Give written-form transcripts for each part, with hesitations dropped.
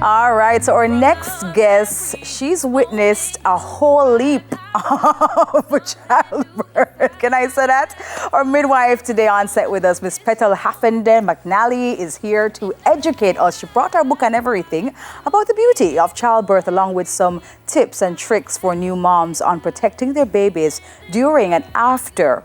All right, so our next guest, she's witnessed a whole leap of childbirth. Can I say that? Our midwife today on set with us, Miss Petal Haffenden McNally, is here to educate us. She brought our book and everything about the beauty of childbirth, along with some tips and tricks for new moms on protecting their babies during and after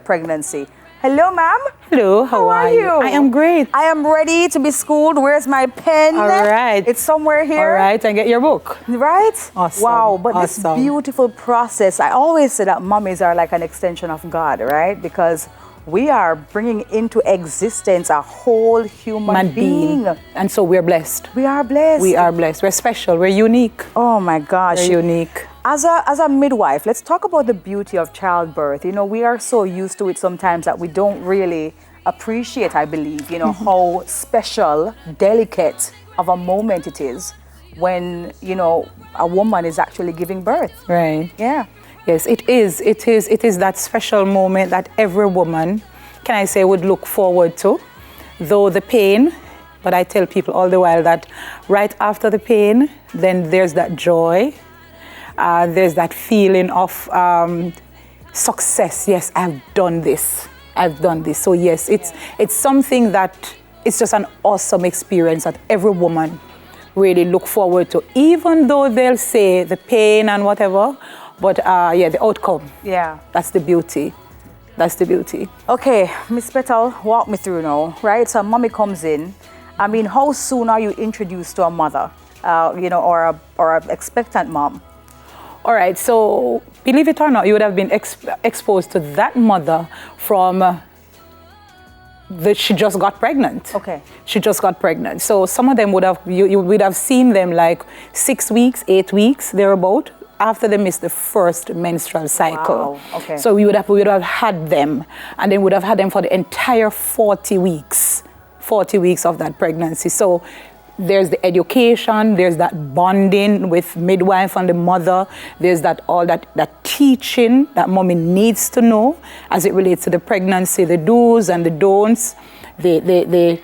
pregnancy. Hello, ma'am. Hello, how are you? I am great. I am ready to be schooled. Where's my pen? All right. It's somewhere here. All right, and get your book. Right? Awesome. Wow, but awesome. This beautiful process, I always say that mummies are like an extension of God, right? Because we are bringing into existence a whole human being. And so we're blessed. We are blessed. We are blessed. We're special. We're unique. Oh my gosh. We're unique. As a midwife, let's talk about the beauty of childbirth. You know, we are so used to it sometimes that we don't really appreciate, I believe, you know, how special, delicate of a moment it is when, you know, a woman is actually giving birth. Right. Yeah. Yes, it is. It is that special moment that every woman, can I say, would look forward to, though the pain. But I tell people all the while that right after the pain, then there's that joy. There's that feeling of success. Yes, I've done this. I've done this. So yes, it's something that it's just an awesome experience that every woman really look forward to, even though they'll say the pain and whatever, but yeah, the outcome. Yeah. That's the beauty. That's the beauty. Okay, Miss Petal, walk me through now, right? So mommy comes in. I mean, how soon are you introduced to a mother, you know, or a expectant mom? All right, so believe it or not, you would have been exposed to that mother from she just got pregnant. Okay. She just got pregnant. So some of them would have, you would have seen them like 6 weeks, 8 weeks, thereabout, after they missed the first menstrual cycle. Wow. Okay. So we would have had them, and then would have had them for the entire 40 weeks of that pregnancy. So there's the education, there's that bonding with midwife and the mother, there's that teaching that mommy needs to know as it relates to the pregnancy, the do's and the don'ts, the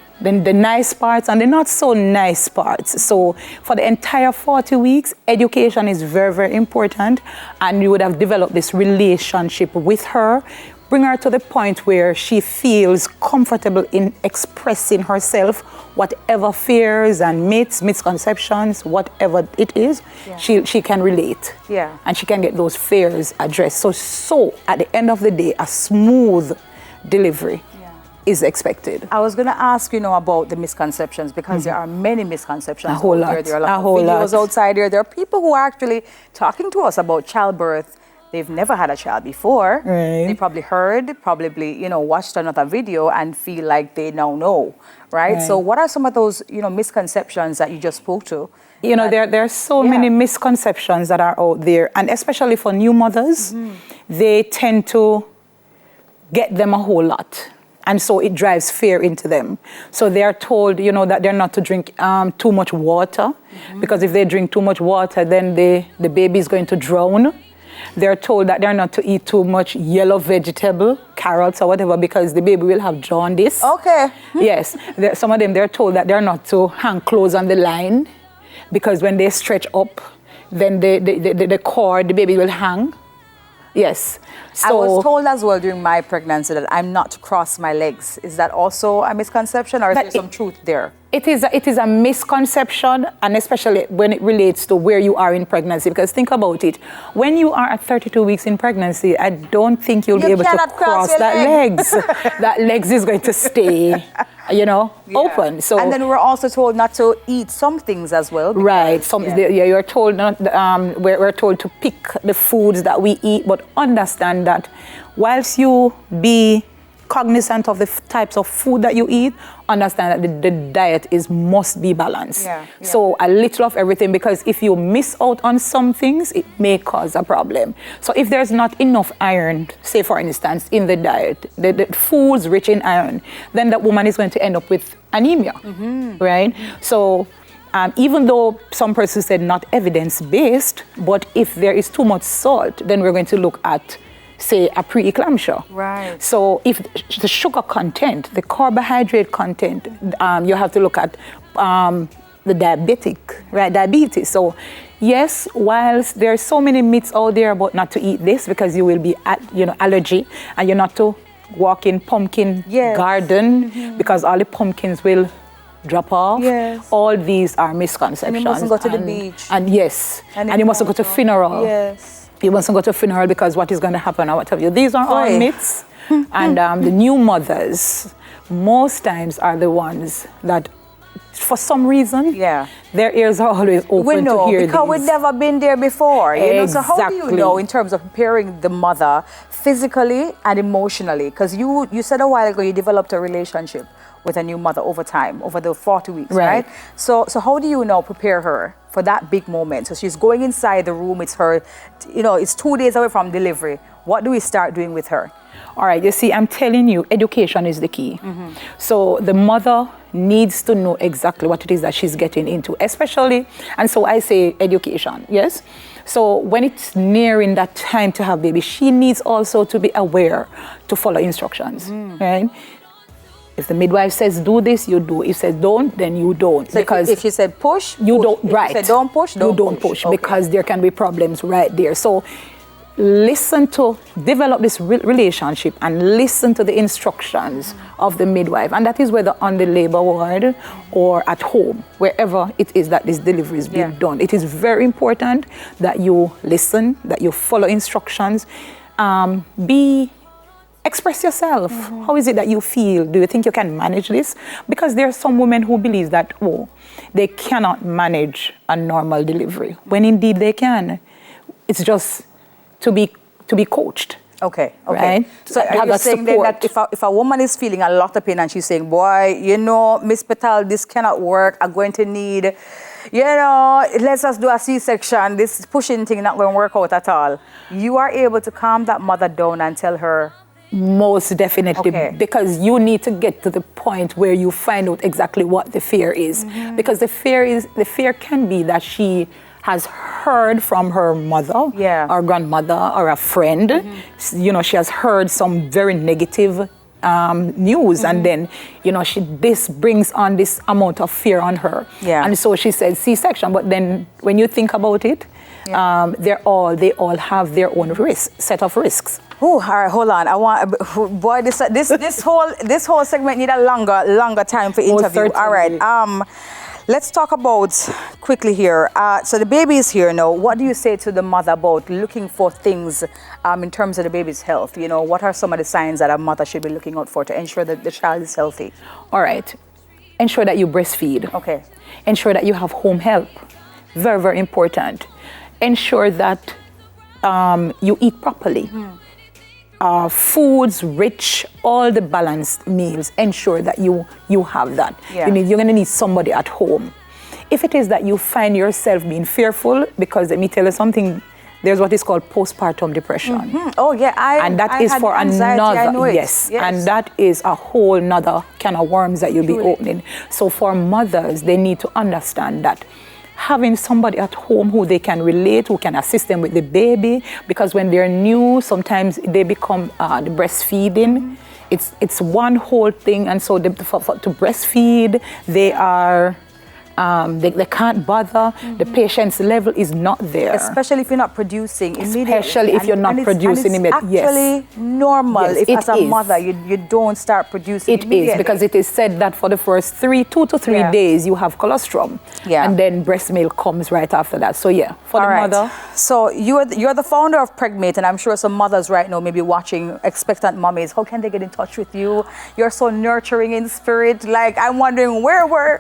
nice parts and the not so nice parts. So for the entire 40 weeks, education is very, very important, and you would have developed this relationship with her, bring her to the point where she feels comfortable in expressing herself, whatever fears and myths, misconceptions, whatever it is, she can relate. Yeah. And she can get those fears addressed. So at the end of the day, a smooth delivery is expected. I was going to ask, you know, about the misconceptions, because there are many misconceptions. A whole lot. There are a lot of videos outside there. There are people who are actually talking to us about childbirth. They've never had a child before. Right. They probably, you know, watched another video and feel like they now know, right? So what are some of those, you know, misconceptions that you just spoke to? You know, there are so many misconceptions that are out there, and especially for new mothers, they tend to get them a whole lot. And so it drives fear into them. So they are told, you know, that they're not to drink too much water, because if they drink too much water, then the baby is going to drown. They're told that they're not to eat too much yellow vegetable, carrots or whatever, because the baby will have jaundice. Okay. Yes. Some of them, they're told that they're not to hang clothes on the line, because when they stretch up, then the cord, the baby will hang. Yes. So, I was told as well during my pregnancy that I'm not to cross my legs. Is that also a misconception, or is there some truth there? It is a misconception, and especially when it relates to where you are in pregnancy. Because think about it, when you are at 32 weeks in pregnancy, I don't think you'll be able to cross that legs. That legs is going to stay, you know, open. So, and then we're also told not to eat some things as well. Because, right. You're told not. We're told to pick the foods that we eat, but understand that whilst you be cognizant of the types of food that you eat, understand that the diet must be balanced. So a little of everything, because if you miss out on some things, it may cause a problem. So if there's not enough iron, say for instance, in the diet, the foods rich in iron, then that woman is going to end up with anemia, right? So even though some persons said not evidence-based, but if there is too much salt, then we're going to look at, say, a pre-eclampsia. Right. So if the sugar content, the carbohydrate content, you have to look at the diabetes. So yes, whilst there are so many myths out there about not to eat this because you will be allergy, and you're not to walk in pumpkin garden because all the pumpkins will drop off. Yes. All these are misconceptions. And you mustn't go to the beach. And yes, and you mustn't go to funeral. Yes. You mustn't go to funeral because what is going to happen or what have you. These are all myths. And the new mothers most times are the ones that, for some reason, their ears are always open to hear because we've never been there before. You know? So how do you know in terms of preparing the mother physically and emotionally? Because you said a while ago you developed a relationship with a new mother over time, over the 40 weeks, right? So how do you now prepare her for that big moment? So she's going inside the room, it's her, it's 2 days away from delivery. What do we start doing with her? All right, you see, I'm telling you, education is the key. So the mother needs to know exactly what it is that she's getting into, especially, and so I say education, yes? So when it's nearing that time to have baby, she needs also to be aware to follow instructions, right? If the midwife says do this, you do. If says don't, then you don't. So because if she said push, you don't. If right. She said don't push, you don't push because there can be problems right there. So develop this relationship and listen to the instructions of the midwife. And that is whether on the labor ward or at home, wherever it is that this delivery is being done. It is very important that you listen, that you follow instructions, express yourself. How is it that you feel? Do you think you can manage this? Because there are some women who believe that, they cannot manage a normal delivery, when indeed they can. It's just to be coached. Okay. Right? So are you saying then that if a woman is feeling a lot of pain and she's saying, boy, Miss Petal, this cannot work, I'm going to need, let's just do a C-section, this pushing thing not going to work out at all. You are able to calm that mother down and tell her, most definitely, because you need to get to the point where you find out exactly what the fear is. Because the fear can be that she has heard from her mother or grandmother or a friend. She has heard some very negative news, and then this brings on this amount of fear on her. And so she said C-section, but then when you think about it, they all have their own set of risks. Oh, all right, hold on. Boy, this whole segment need a longer time for interview. All right. Let's talk about quickly here. So the baby is here now. What do you say to the mother about looking for things in terms of the baby's health? What are some of the signs that a mother should be looking out for to ensure that the child is healthy? All right. Ensure that you breastfeed. Okay. Ensure that you have home help. Very, very important. Ensure that you eat properly. Foods rich, all the balanced meals, ensure that you have that. You're going to need somebody at home. If it is that you find yourself being fearful, because let me tell you something, there's what is called postpartum depression. Oh yeah, and that is for another, yes, and that is a whole nother can of worms that you'll be opening. So for mothers, they need to understand that having somebody at home who they can relate, who can assist them with the baby, because when they're new, sometimes they become the breastfeeding. It's one whole thing, and so to breastfeed, they are they can't bother. The patient's level is not there. Especially if you're not producing immediately. Especially if you're not producing immediately. It's actually normal if as a mother you don't start producing immediately. It is, because it is said that for the first 2 to 3 days you have colostrum. And then breast milk comes right after that. So for the mother. So you're the founder of Pregmate, and I'm sure some mothers right now may be watching, expectant mummies. How can they get in touch with you? You're so nurturing in spirit. Like, I'm wondering where was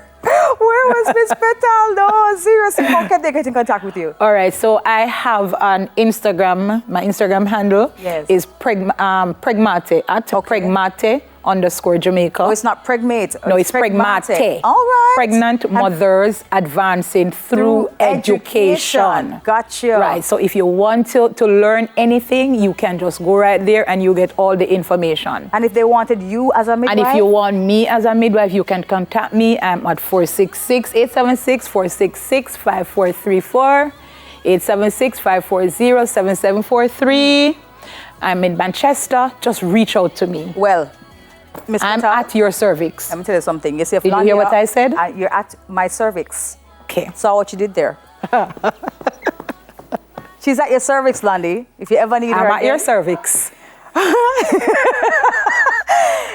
Miss Petal? No, seriously, how can they get in contact with you? All right, so I have an Instagram. My Instagram handle is Pregmate, at Pregmate_Jamaica. Oh, it's not Pregmate. No, it's Pregmate. All right. Pregnant mothers advancing through education. Gotcha. Right, so if you want to learn anything, you can just go right there and you get all the information. And if they wanted you as a midwife? And if you want me as a midwife, you can contact me. I'm at 466-876-466-5434, 876-540-7743. I'm in Manchester. Just reach out to me. Well, Miss I'm Petal, at your cervix. let me tell you something. You see, if Did you hear what I said? You're at my cervix. Okay. Saw what you did there. She's at your cervix, Landy. If you ever need her I'm at again. your cervix.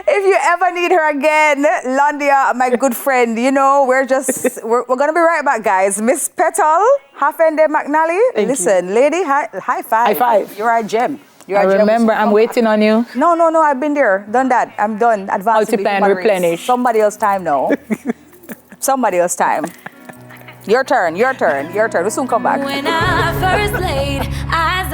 If you ever need her again, Landia, my good friend, you know, we're going to be right back, guys. Miss Petal, Hafende McNally. Listen, lady, high five. High five. You're a gem. You're I a gem. remember, I'm waiting on you. No, I've been there. Done that. I'm done. Advanced. Multiply and replenish. Somebody else time now. Somebody else time. Your turn. We'll soon come back. When I first laid eyes